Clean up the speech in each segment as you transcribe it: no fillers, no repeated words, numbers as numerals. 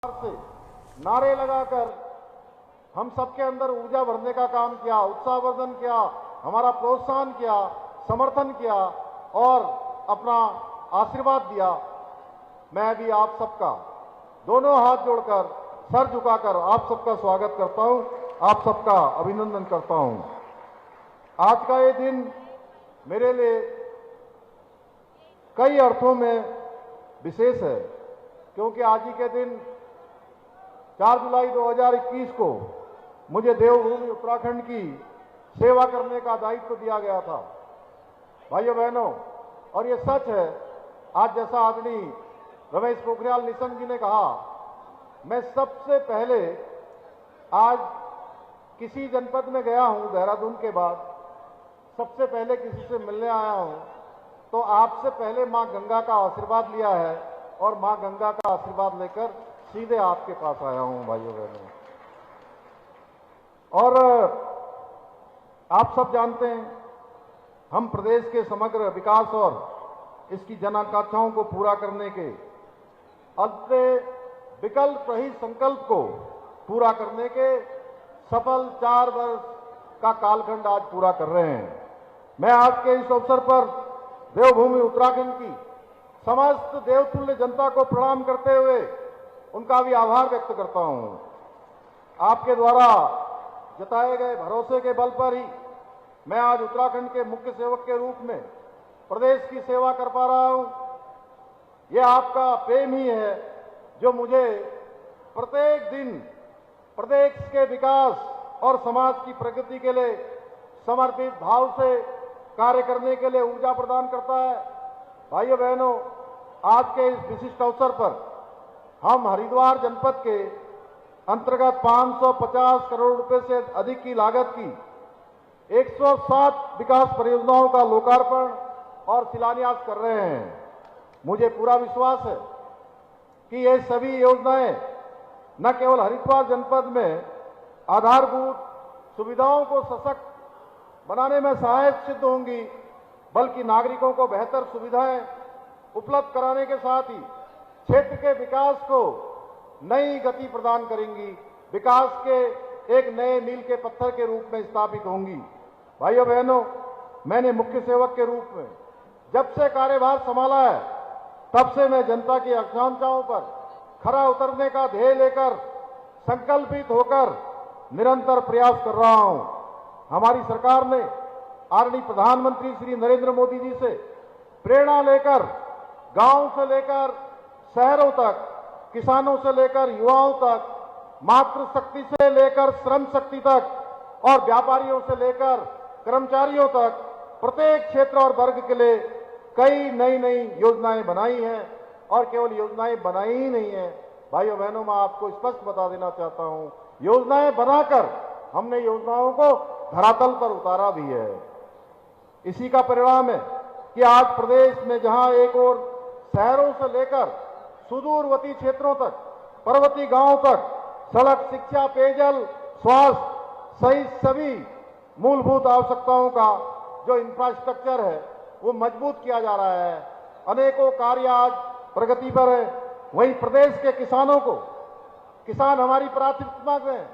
से नारे लगाकर हम सबके अंदर ऊर्जा भरने का काम किया, उत्साहवर्धन किया, हमारा प्रोत्साहन किया, समर्थन किया और अपना आशीर्वाद दिया। मैं भी आप सबका दोनों हाथ जोड़कर, सर झुकाकर आप सबका स्वागत करता हूं, आप सबका अभिनंदन करता हूं। आज का ये दिन मेरे लिए कई अर्थों में विशेष है, क्योंकि आज ही के दिन 4 जुलाई 2021 को मुझे देवभूमि उत्तराखंड की सेवा करने का दायित्व दिया गया था। भाइयों बहनों, और ये सच है, आज जैसा आदरणीय रमेश पोखरियाल निशंक जी ने कहा, मैं सबसे पहले आज किसी जनपद में गया हूं देहरादून के बाद, सबसे पहले किसी से मिलने आया हूं तो आपसे पहले मां गंगा का आशीर्वाद लिया है और मां गंगा का आशीर्वाद लेकर सीधे आपके पास आया हूं भाइयों बहनों। और आप सब जानते हैं, हम प्रदेश के समग्र विकास और इसकी जन आकांक्षाओं को पूरा करने के अपने विकल्प रहित संकल्प को पूरा करने के सफल 4 वर्ष का कालखंड आज पूरा कर रहे हैं। मैं आज के इस अवसर पर देवभूमि उत्तराखंड की समस्त देवतुल्य जनता को प्रणाम करते हुए उनका भी आभार व्यक्त करता हूं। आपके द्वारा जताए गए भरोसे के बल पर ही मैं आज उत्तराखंड के मुख्य सेवक के रूप में प्रदेश की सेवा कर पा रहा हूं। यह आपका प्रेम ही है जो मुझे प्रत्येक दिन प्रदेश के विकास और समाज की प्रगति के लिए समर्पित भाव से कार्य करने के लिए ऊर्जा प्रदान करता है। भाइयों बहनों, आज के इस विशिष्ट अवसर पर हम हरिद्वार जनपद के अंतर्गत 550 करोड़ रुपए से अधिक की लागत की 107 विकास परियोजनाओं का लोकार्पण और शिलान्यास कर रहे हैं। मुझे पूरा विश्वास है कि ये सभी योजनाएं न केवल हरिद्वार जनपद में आधारभूत सुविधाओं को सशक्त बनाने में सहायक सिद्ध होंगी, बल्कि नागरिकों को बेहतर सुविधाएं उपलब्ध कराने के साथ ही क्षेत्र के विकास को नई गति प्रदान करेंगी, विकास के एक नए मील के पत्थर के रूप में स्थापित होंगी। भाइयों बहनों, मैंने मुख्य सेवक के रूप में जब से कार्यभार संभाला है, तब से मैं जनता की आकांक्षाओं पर खरा उतरने का ध्येय लेकर संकल्पित होकर निरंतर प्रयास कर रहा हूं। हमारी सरकार ने आदरणीय प्रधानमंत्री श्री नरेंद्र मोदी जी से प्रेरणा लेकर गांव से लेकर शहरों तक, किसानों से लेकर युवाओं तक, मातृशक्ति से लेकर श्रम शक्ति तक और व्यापारियों से लेकर कर्मचारियों तक प्रत्येक क्षेत्र और वर्ग के लिए कई नई नई योजनाएं बनाई हैं। और केवल योजनाएं बनाई ही नहीं है भाइयों बहनों, मैं आपको स्पष्ट बता देना चाहता हूं, योजनाएं बनाकर हमने योजनाओं को धरातल पर उतारा भी है। इसी का परिणाम है कि आज प्रदेश में जहां एक ओर शहरों से लेकर सुदूरवर्ती क्षेत्रों तक, पर्वतीय गांवों तक सड़क, शिक्षा, पेयजल, स्वास्थ्य सहित सभी मूलभूत आवश्यकताओं का जो इंफ्रास्ट्रक्चर है वो मजबूत किया जा रहा है। अनेकों कार्य आज प्रगति पर है। वहीं प्रदेश के किसानों को, किसान हमारी प्राथमिकता में,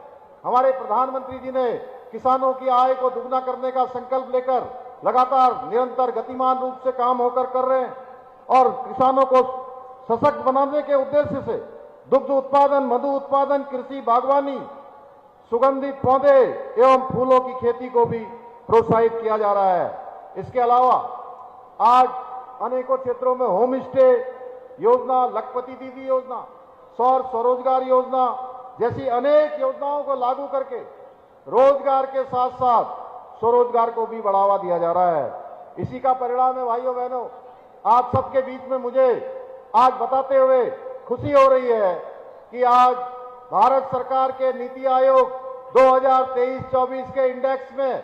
हमारे प्रधानमंत्री जी ने किसानों की आय को दुगना करने का संकल्प लेकर लगातार निरंतर गतिमान रूप से काम होकर कर रहे हैं और किसानों को सशक्त बनाने के उद्देश्य से दुग्ध उत्पादन, मधु उत्पादन, कृषि, बागवानी, सुगंधित पौधे एवं फूलों की खेती को भी प्रोत्साहित किया जा रहा है। इसके अलावा आज अनेकों क्षेत्रों में होम स्टे योजना, लखपति दीदी योजना, सौर स्वरोजगार योजना जैसी अनेक योजनाओं को लागू करके रोजगार के साथ साथ स्वरोजगार को भी बढ़ावा दिया जा रहा है। इसी का परिणाम है भाइयों बहनों, आप सबके बीच में मुझे आज बताते हुए खुशी हो रही है कि आज भारत सरकार के नीति आयोग 2023-24 के इंडेक्स में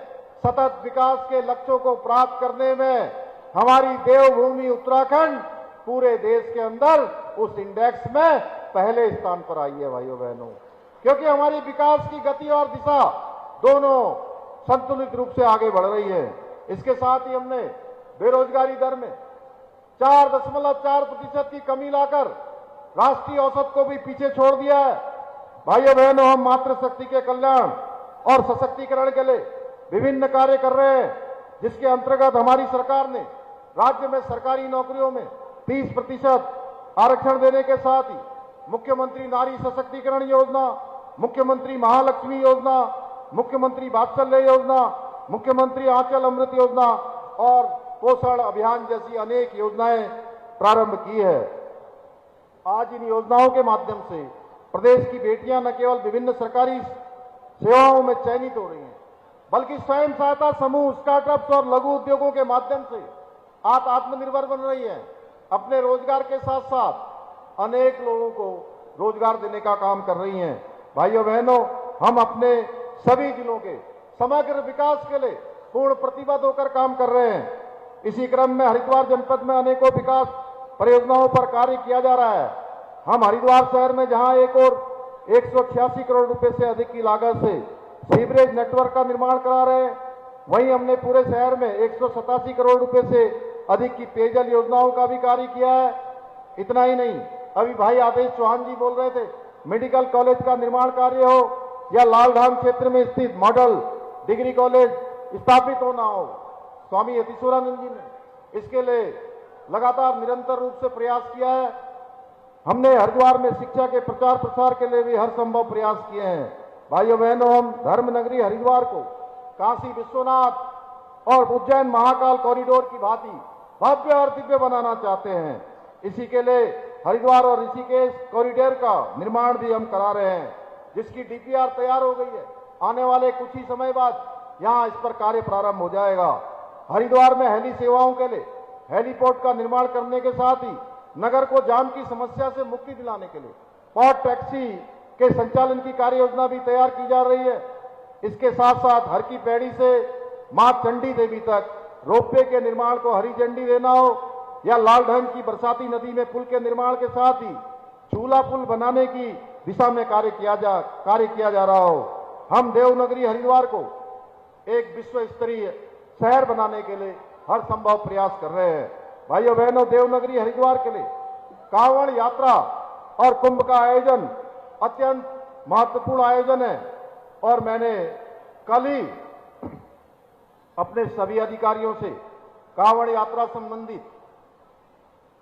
सतत विकास के लक्ष्यों को प्राप्त करने में हमारी देवभूमि उत्तराखंड पूरे देश के अंदर उस इंडेक्स में पहले स्थान पर आई है भाइयों बहनों, क्योंकि हमारी विकास की गति और दिशा दोनों संतुलित रूप से आगे बढ़ रही है। इसके साथ ही हमने बेरोजगारी दर में 4.4% की कमी लाकर राष्ट्रीय औसत को भी पीछे छोड़ दिया है। भाइयों बहनों, हम मातृशक्ति के कल्याण और सशक्तिकरण के लिए विभिन्न कार्य कर रहे हैं, जिसके अंतर्गत हमारी सरकार ने राज्य में सरकारी नौकरियों में 30% आरक्षण देने के साथ ही मुख्यमंत्री नारी सशक्तिकरण योजना, मुख्यमंत्री महालक्ष्मी योजना, मुख्यमंत्री वात्सल्य योजना, मुख्यमंत्री आंचल अमृत योजना और पोषण अभियान जैसी अनेक योजनाएं प्रारंभ की है। आज इन योजनाओं के माध्यम से प्रदेश की बेटियां न केवल विभिन्न सरकारी सेवाओं में चयनित हो रही हैं, बल्कि स्वयं सहायता समूह, स्टार्टअप्स और लघु उद्योगों के माध्यम से आत्मनिर्भर बन रही है। अपने रोजगार के साथ साथ अनेक लोगों को रोजगार देने का काम कर रही हैं। भाइयों बहनों, हम अपने सभी जिलों के समग्र विकास के लिए पूर्ण प्रतिबद्ध होकर काम कर रहे हैं। इसी क्रम में हरिद्वार जनपद में अनेकों विकास परियोजनाओं पर कार्य किया जा रहा है। हम हरिद्वार शहर में जहां एक और 186 करोड़ रुपए से अधिक की लागत से सीवरेज नेटवर्क का निर्माण करा रहे हैं, वहीं हमने पूरे शहर में 187 करोड़ रुपए से अधिक की पेयजल योजनाओं का भी कार्य किया है। इतना ही नहीं, अभी भाई आदेश चौहान जी बोल रहे थे, मेडिकल कॉलेज का निर्माण कार्य हो या लालधाम क्षेत्र में स्थित मॉडल डिग्री कॉलेज स्थापित होना हो, स्वामी यतीश्वरानंद जी ने इसके लिए लगातार निरंतर रूप से प्रयास किया है। हमने हरिद्वार में शिक्षा के प्रचार प्रसार के लिए भी हर संभव प्रयास किए हैं। भाइयों बहनों, हम धर्म नगरी हरिद्वार को काशी विश्वनाथ और उज्जैन महाकाल कॉरिडोर की भांति भव्य और दिव्य बनाना चाहते हैं। इसी के लिए हरिद्वार और ऋषिकेश कॉरिडोर का निर्माण भी हम करा रहे हैं, जिसकी डीपीआर तैयार हो गई है। आने वाले कुछ ही समय बाद यहां इस पर कार्य प्रारंभ हो जाएगा। हरिद्वार में हेली सेवाओं के लिए हेलीपोर्ट का निर्माण करने के साथ ही नगर को जाम की समस्या से मुक्ति दिलाने के लिए पॉट टैक्सी के संचालन की कार्य योजना भी तैयार की जा रही है। इसके साथ साथ हर की पैड़ी से मां चंडी देवी तक रोपवे के निर्माण को हरी झंडी देना हो या लालढंग की बरसाती नदी में पुल के निर्माण के साथ ही चूला पुल बनाने की दिशा में कार्य किया जा रहा हो, हम देवनगरी हरिद्वार को एक विश्व स्तरीय शहर बनाने के लिए हर संभव प्रयास कर रहे हैं। भाइयों बहनों, देवनगरी हरिद्वार के लिए कांवड़ यात्रा और कुंभ का आयोजन अत्यंत महत्वपूर्ण आयोजन है और मैंने कल ही अपने सभी अधिकारियों से कांवड़ यात्रा संबंधित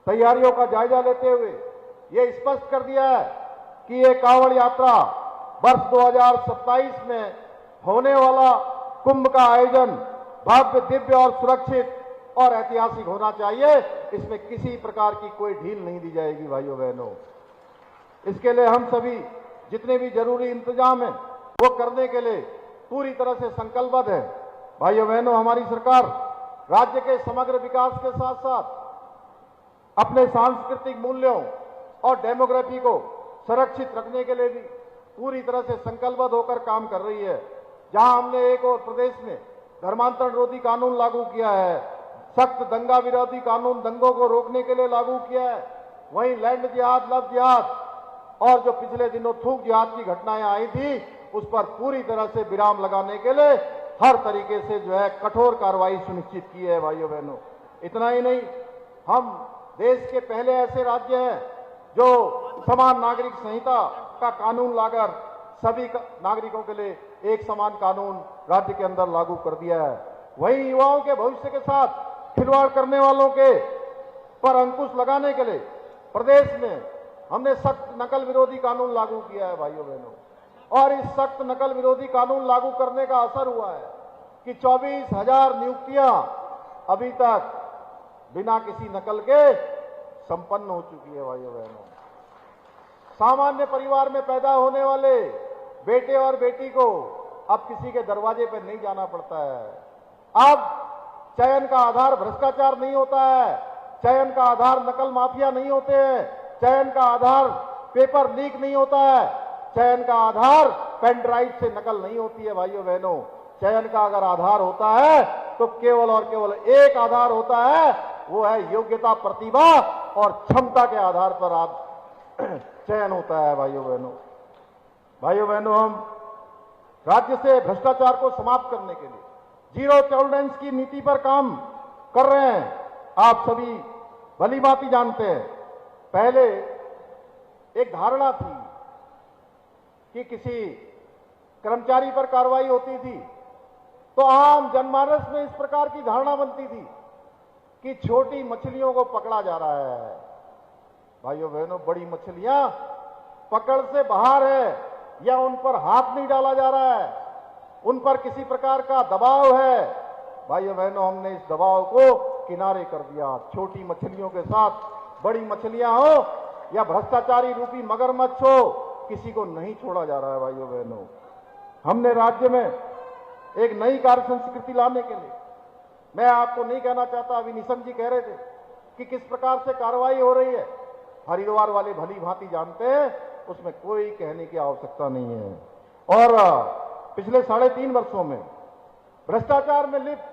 तैयारियों का जायजा लेते हुए ये स्पष्ट कर दिया है कि ये कांवड़ यात्रा वर्ष 2027 में होने वाला कुंभ का आयोजन भव्य, दिव्य और सुरक्षित और ऐतिहासिक होना चाहिए। इसमें किसी प्रकार की कोई ढील नहीं दी जाएगी। भाइयों बहनों, इसके लिए हम सभी जितने भी जरूरी इंतजाम हैं वो करने के लिए पूरी तरह से संकल्पबद्ध है। भाइयों बहनों, हमारी सरकार राज्य के समग्र विकास के साथ साथ अपने सांस्कृतिक मूल्यों और डेमोग्राफी को सुरक्षित रखने के लिए भी पूरी तरह से संकल्पबद्ध होकर काम कर रही है। जहां हमने एक और प्रदेश में धर्मांतरण विरोधी कानून लागू किया है, सख्त दंगा विरोधी कानून दंगों को रोकने के लिए लागू किया है, वहीं लैंड जिहाद, लव जिहाद और जो पिछले दिनों थूक जिहाद की घटनाएं आई थी उस पर पूरी तरह से विराम लगाने के लिए हर तरीके से जो है कठोर कार्रवाई सुनिश्चित की है। भाइयों बहनों, इतना ही नहीं, हम देश के पहले ऐसे राज्य हैं जो समान नागरिक संहिता का कानून लाकर सभी नागरिकों के लिए एक समान कानून राज्य के अंदर लागू कर दिया है। वहीं युवाओं के भविष्य के साथ खिलवाड़ करने वालों के पर अंकुश लगाने के लिए प्रदेश में हमने सख्त नकल विरोधी कानून लागू किया है। भाइयों बहनों, और इस सख्त नकल विरोधी कानून लागू करने का असर हुआ है कि 24,000 नियुक्तियां अभी तक बिना किसी नकल के संपन्न हो चुकी है। भाइयों बहनों, सामान्य परिवार में पैदा होने वाले बेटे और बेटी को अब किसी के दरवाजे पर नहीं जाना पड़ता है। अब चयन का आधार भ्रष्टाचार नहीं होता है, चयन का आधार नकल माफिया नहीं होते हैं, चयन का आधार पेपर लीक नहीं होता है, चयन का आधार पेन ड्राइव से नकल नहीं होती है। भाइयों बहनों, चयन का अगर आधार होता है तो केवल और केवल एक आधार होता है, वो है योग्यता, प्रतिभा और क्षमता के आधार पर आप चयन होता है। भाइयों बहनों, हम राज्य से भ्रष्टाचार को समाप्त करने के लिए जीरो टॉलरेंस की नीति पर काम कर रहे हैं। आप सभी भली भांति जानते हैं, पहले एक धारणा थी कि किसी कर्मचारी पर कार्रवाई होती थी तो आम जनमानस में इस प्रकार की धारणा बनती थी कि छोटी मछलियों को पकड़ा जा रहा है। भाइयों बहनों, बड़ी मछलियां पकड़ से बाहर है या उन पर हाथ नहीं डाला जा रहा है, उन पर किसी प्रकार का दबाव है। भाइयों बहनों, हमने इस दबाव को किनारे कर दिया। छोटी मछलियों के साथ बड़ी मछलियां हो या भ्रष्टाचारी रूपी मगरमच्छ हो, किसी को नहीं छोड़ा जा रहा है। भाइयों बहनों, हमने राज्य में एक नई कार्य संस्कृति लाने के लिए, मैं आपको नहीं कहना चाहता, अभी निशंक जी कह रहे थे कि किस प्रकार से कार्रवाई हो रही है, हरिद्वार वाले भली भांति जानते हैं, उसमें कोई कहने की आवश्यकता नहीं है। और पिछले 3.5 वर्षों में भ्रष्टाचार में लिप्त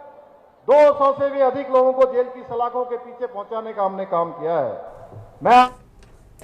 200 से भी अधिक लोगों को जेल की सलाखों के पीछे पहुंचाने का हमने काम किया है। मैं